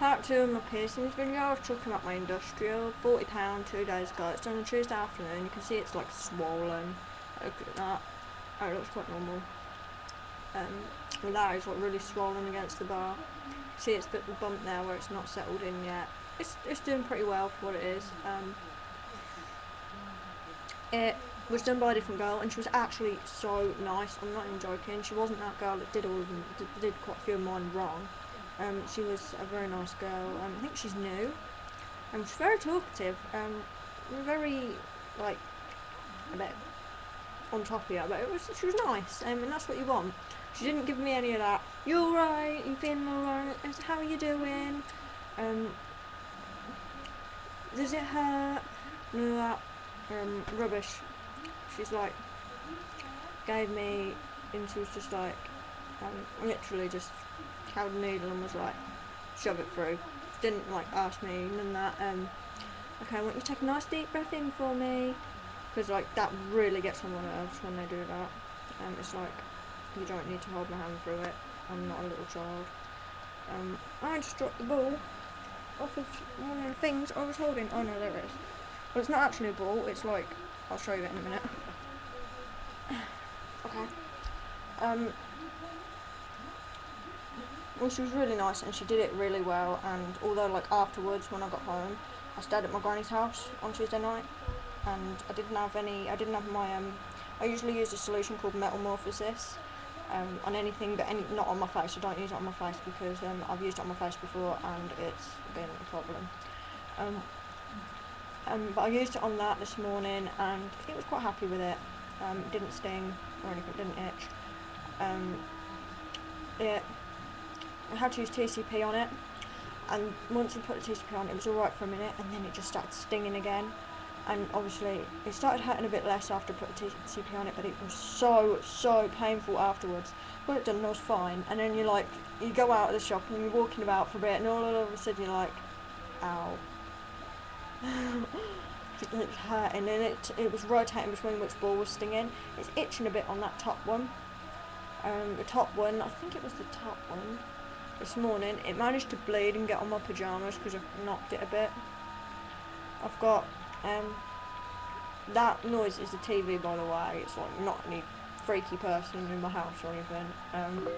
Part 2 of my piercings video. I was chucking up my industrial, £40 2 days ago. It's done on Tuesday afternoon. You can see it's like swollen. Look at that. Oh, it looks quite normal. And that is like really swollen against the bar. See, it's a bit of a bump there where it's not settled in yet. It's doing pretty well for what it is. It was done by a different girl, and she was actually so nice. I'm not even joking. She wasn't that girl that did all of them. Did quite a few of mine wrong. She was a very nice girl. I think she's new. She's very talkative. Very like a bit on top of you, but she was nice. And that's what you want. She didn't give me any of that. You alright? You feeling alright? How are you doing? Does it hurt? None of that rubbish. She's like gave me, and she was just like literally just held a needle and was like shove it through. Didn't like ask me none of that. Okay, I want you to take a nice deep breath in for me, because like that really gets on my nerves when they do that. It's like, you don't need to hold my hand through it. I'm not a little child. I just dropped the ball off of one of the things I was holding. Oh no, there it is. Well, it's not actually a ball. It's like, I'll show you it in a minute. Okay. Well, she was really nice and she did it really well. And although like afterwards, when I got home, I stayed at my granny's house on Tuesday night, and I didn't have my I usually use a solution called metamorphosis on anything, but not on my face. I don't use it on my face because I've used it on my face before and it's been a problem. But I used it on that this morning and I was quite happy with it. It didn't sting or anything, didn't itch. I had to use TCP on it, and once I put the TCP on, it was alright for a minute, and then it just started stinging again. And obviously, it started hurting a bit less after I put the TCP on it, but it was so painful afterwards. Got it done and I was fine, and then you go out of the shop and you're walking about for a bit, and all of a sudden you're like, ow. It's hurting, and it was rotating between which ball was stinging. It's itching a bit on that top one. The top one, I think it was the top one, this morning, it managed to bleed and get on my pyjamas because I knocked it a bit. I've got, that noise is the TV, by the way. It's like not any freaky person in my house or anything. I'm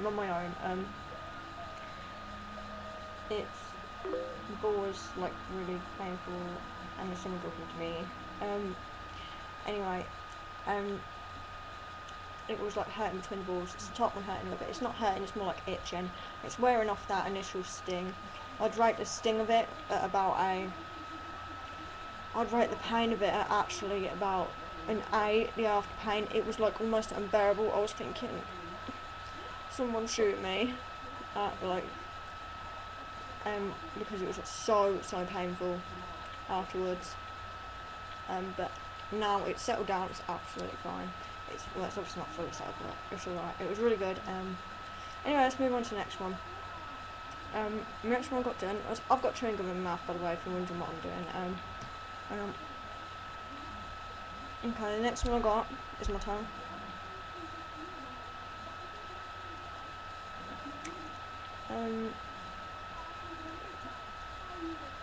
on my own. The ball was like really painful and there's someone talking to me. Anyway, it was like hurting between the balls. It's the top one hurting a little bit. It's not hurting, it's more like itching. It's wearing off that initial sting. I'd rate the sting of it at about I'd rate the pain of it at actually about an 8, the after pain. It was like almost unbearable. I was thinking, someone shoot me. Because it was so painful afterwards. But now it's settled down, it's absolutely fine. It's obviously not fully settled, but it's alright. It was really good. Anyway, let's move on to the next one. The next one I got done, I've got chewing gum in my mouth, by the way, if you're wondering what I'm doing. Okay, the next one I got is my tongue.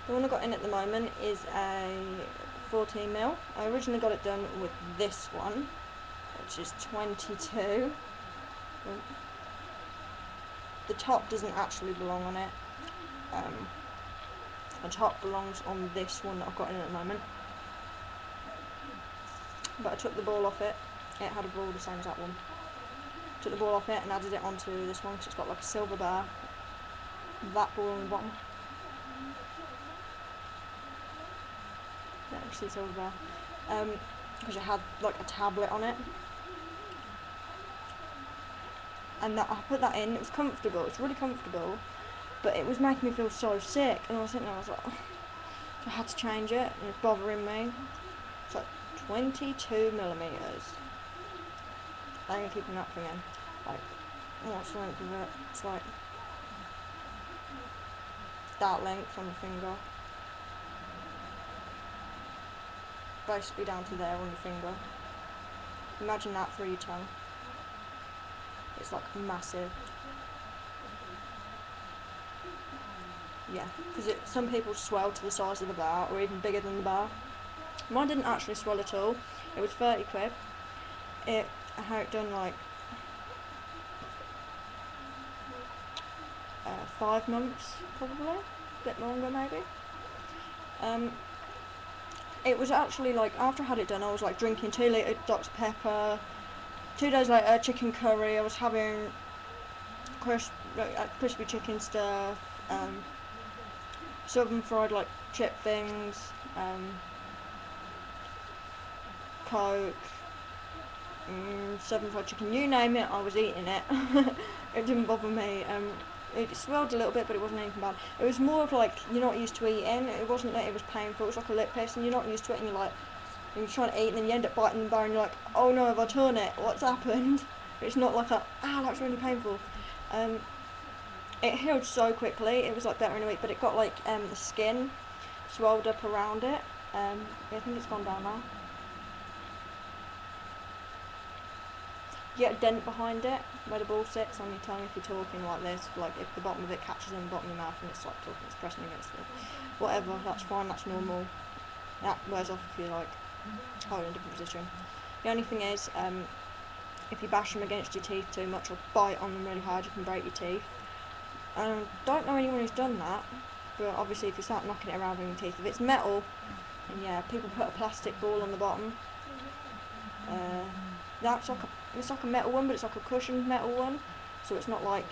The one I got in at the moment is a 14mm. I originally got it done with this one, which is 22. The top doesn't actually belong on it. The top belongs on this one that I've got in at the moment. But I took the ball off it. It had a ball the same as that one. Took the ball off it and added it onto this one because it's got like a silver bar. That ball on the bottom. Yeah, you see the silver bar. Because it had like a tablet on it. And I put that in, it was comfortable, it's really comfortable, but it was making me feel so sick, and I was sitting there, I was like, oh. So I had to change it, and it's bothering me. It's like 22mm. I ain't keeping that thing in. Like, what's the length of it? It's like that length on the finger. Basically down to there on your finger. Imagine that through your tongue. It's like massive. yeah, because some people swell to the size of the bar or even bigger than the bar. Mine didn't actually swell at all. It was 30 quid. I had it done like 5 months, probably, a bit longer maybe. It was actually like, after I had it done, I was like drinking 2 litre Dr Pepper. 2 days later, chicken curry. I was having crispy chicken stuff, southern fried like chip things, Coke, southern fried chicken, you name it, I was eating it. It didn't bother me. It swelled a little bit, but it wasn't anything bad. It was more of like, you're not used to eating. It wasn't that it was painful. It was like a lip piss, and you're not used to it, and you're like, and you're trying to eat, and then you end up biting the bar, and you're like, oh no, have I torn it? What's happened? It's not like that's really painful. It healed so quickly. It was like better in a week, but it got like the skin swelled up around it. I think it's gone down now. You get a dent behind it where the ball sits on your tongue if you're talking like this, like if the bottom of it catches on the bottom of your mouth and it's like talking, it's pressing against it. Whatever, that's fine, that's normal. That wears off if you like hold in a different position. The only thing is, if you bash them against your teeth too much or bite on them really hard, you can break your teeth. Don't know anyone who's done that, but obviously if you start knocking it around in your teeth, if it's metal, then yeah, people put a plastic ball on the bottom. It's like a metal one, but it's like a cushioned metal one, so it's not like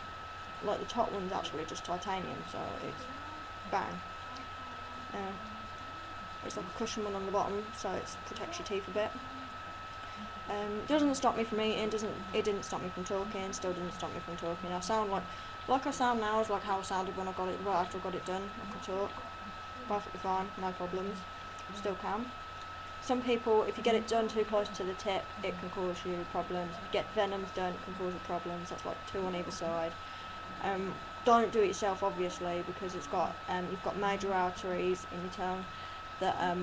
the top one's actually just titanium, so it's bang. It's like a cushion one on the bottom, so it protects your teeth a bit. Doesn't stop me from eating. It didn't stop me from talking. Still didn't stop me from talking. I sound like I sound now is like how I sounded when I got it. Right after I got it done, I could talk perfectly fine, no problems. Still can. Some people, if you get it done too close to the tip, it can cause you problems. If you get venoms done, it can cause you problems. That's like 2 on either side. Don't do it yourself, obviously, because it's got you've got major arteries in your tongue that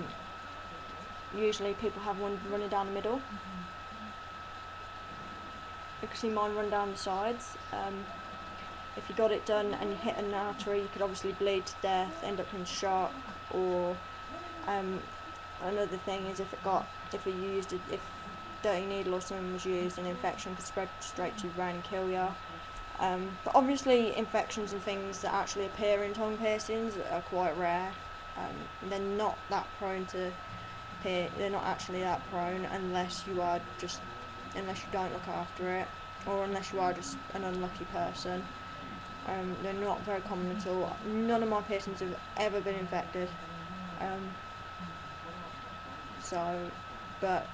usually people have one running down the middle. You can see mine run down the sides. If you got it done and you hit an artery, you could obviously bleed to death, end up in shock, or another thing is if dirty needle or something was used, an infection could spread straight to your brain and kill you. But obviously infections and things that actually appear in tongue piercings are quite rare. They're not that prone to appear. They're not actually that prone unless you don't look after it, or unless you are just an unlucky person. They're not very common at all. None of my piercings have ever been infected. But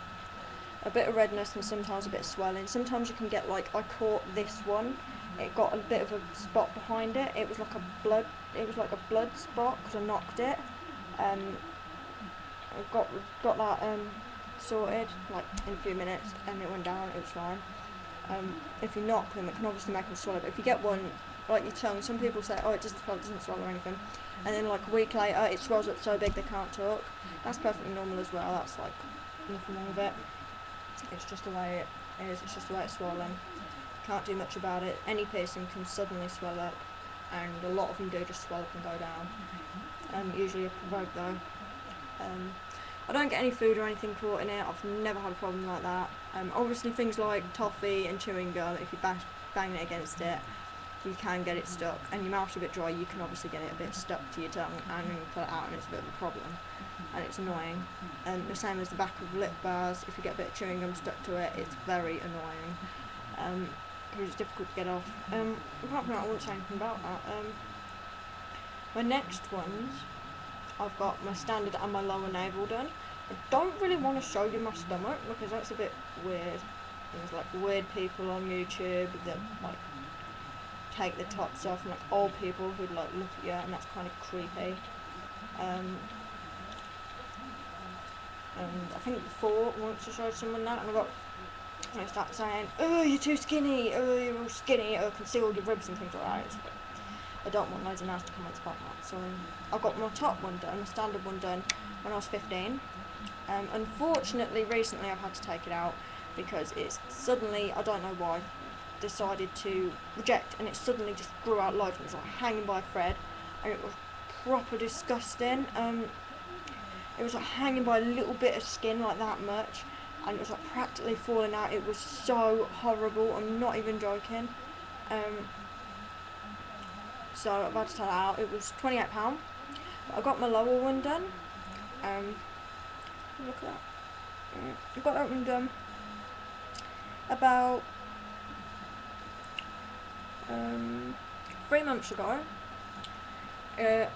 a bit of redness and sometimes a bit of swelling. Sometimes you can get I caught this one. It got a bit of a spot behind it. It was like a blood spot because I knocked it. I got that sorted in a few minutes, and it went down. It was fine. If you knock them, it can obviously make them swallow. But if you get one like your tongue, some people say, oh, it doesn't swallow or anything, and then a week later it swells up so big they can't talk. That's perfectly normal as well. That's nothing wrong with it. It's just the way it is. It's just the way it's swollen. Can't do much about it. Any piercing can suddenly swell up, and a lot of them do just swell up and go down. Usually a provoke though. I don't get any food or anything caught in it. I've never had a problem like that. Obviously things like toffee and chewing gum, if you bang it against it, you can get it stuck, and your mouth's a bit dry, you can obviously get it a bit stuck to your tongue, and when you pull it out and it's a bit of a problem, and it's annoying. The same as the back of lip bars, if you get a bit of chewing gum stuck to it, it's very annoying, because it's difficult to get off. Apart from that, I won't say anything about that. My next ones, I've got my standard and my lower navel done. I don't really want to show you my stomach because that's a bit weird. There's weird people on YouTube that take the tops off, and old people who'd look at you, and that's kind of creepy. And I think before, once I showed someone that, and I started saying, oh, you're too skinny, oh, you're all skinny, oh, conceal your ribs and things like that. I don't want loads of nasty comments about that. So I got my top one done, my standard one done, when I was 15. Unfortunately, recently I've had to take it out because it's suddenly, I don't know why, decided to reject, and it suddenly just grew out loads, and it was hanging by a thread, and it was proper disgusting. It was like hanging by a little bit of skin, like that much, and it was like practically falling out. It was so horrible. I'm not even joking. So I've had to tell it out. It was £28. But I got my lower one done. Look at that. I got that one done about 3 months ago. It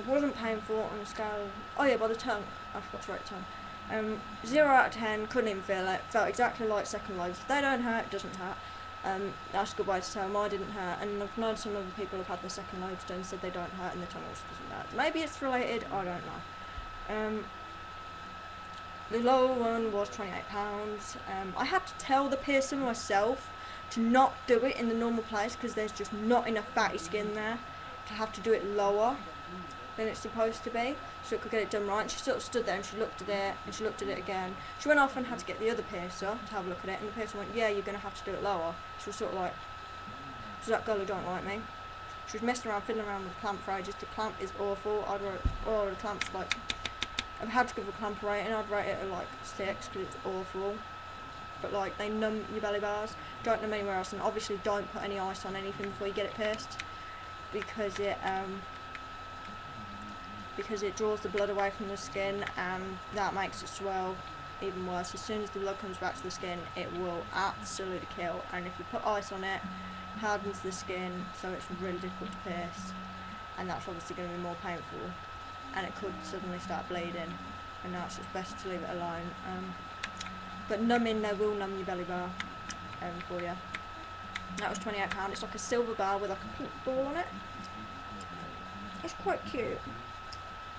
wasn't painful on a scale of, oh yeah, by the tongue, I forgot to write the tongue. 0 out of 10, couldn't even feel it, felt exactly like second lobes. If they don't hurt, it doesn't hurt. That's a good way to tell. Mine didn't hurt, and I've known some other people have had their second lobes done, said they don't hurt and the tongue also doesn't hurt. Maybe it's related, I don't know. The lower one was £28. I had to tell the piercer myself to not do it in the normal place because there's just not enough fatty skin there to have to do it lower than it's supposed to be, so it could get it done right. And she sort of stood there and she looked at it and she looked at it again. She went off and had to get the other piercer to have a look at it, and the piercer went, yeah, you're going to have to do it lower. She was sort of like, she's that girl who don't like me. She was messing around, fiddling around with the clamp for ages. The clamp is awful. I'd rate, oh, the clamp's like, I've had to give a clamp a rating. I'd rate it at like 6 because it's awful. But like, they numb your belly bars. Don't numb anywhere else, and obviously don't put any ice on anything before you get it pierced, because it draws the blood away from the skin, and that makes it swell even worse. As soon as the blood comes back to the skin, it will absolutely kill. And if you put ice on it, it hardens the skin, so it's really difficult to pierce, and that's obviously going to be more painful, and it could suddenly start bleeding, and that's just best to leave it alone. But numbing, they will numb your belly bar for you. That was £28. It's like a silver bar with like a pink ball on it. It's quite cute.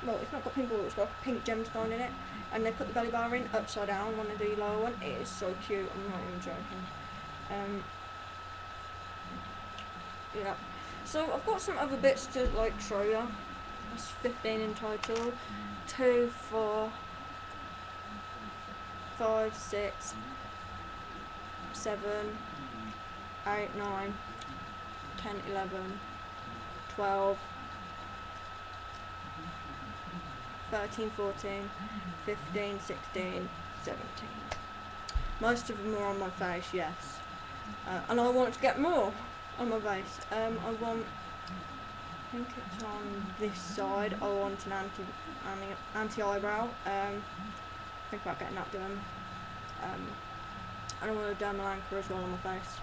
Well, it's not got a pink ball, it's got a pink gemstone in it, and they put the belly bar in upside down when they do your lower one. It is so cute, I'm not even joking. Yeah, so I've got some other bits to like show you. That's 15 in total. 2, 4, 5, 6, 7, 8, 9, 10, 11, 12, 13, 14, 15, 16, 17. Most of them are on my face, yes. And I want to get more on my face. I think it's on this side. I want an anti-eyebrow. Think about getting that done. And I want a dermal anchor as well on my face.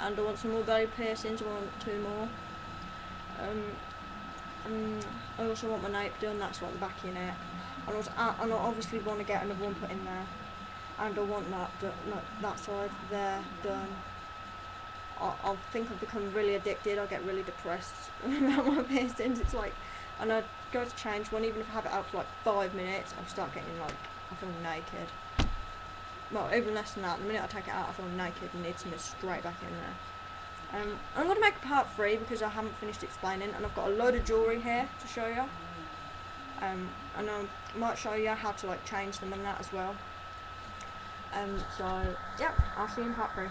And I want some more belly piercings. I want 2 more. I also want my nape done, that's like the back of your neck. And I obviously want to get another one put in there. And I want that side there done. I think I've become really addicted. I get really depressed about my piercings. It's like, and I go to change one, even if I have it out for like 5 minutes, I start getting like, I feel naked. Well, even less than that. The minute I take it out, I feel naked and need something straight back in there. I'm going to make a part 3 because I haven't finished explaining, and I've got a load of jewellery here to show you. And I might show you how to like change them and that as well. So yeah, I'll see you in part 3.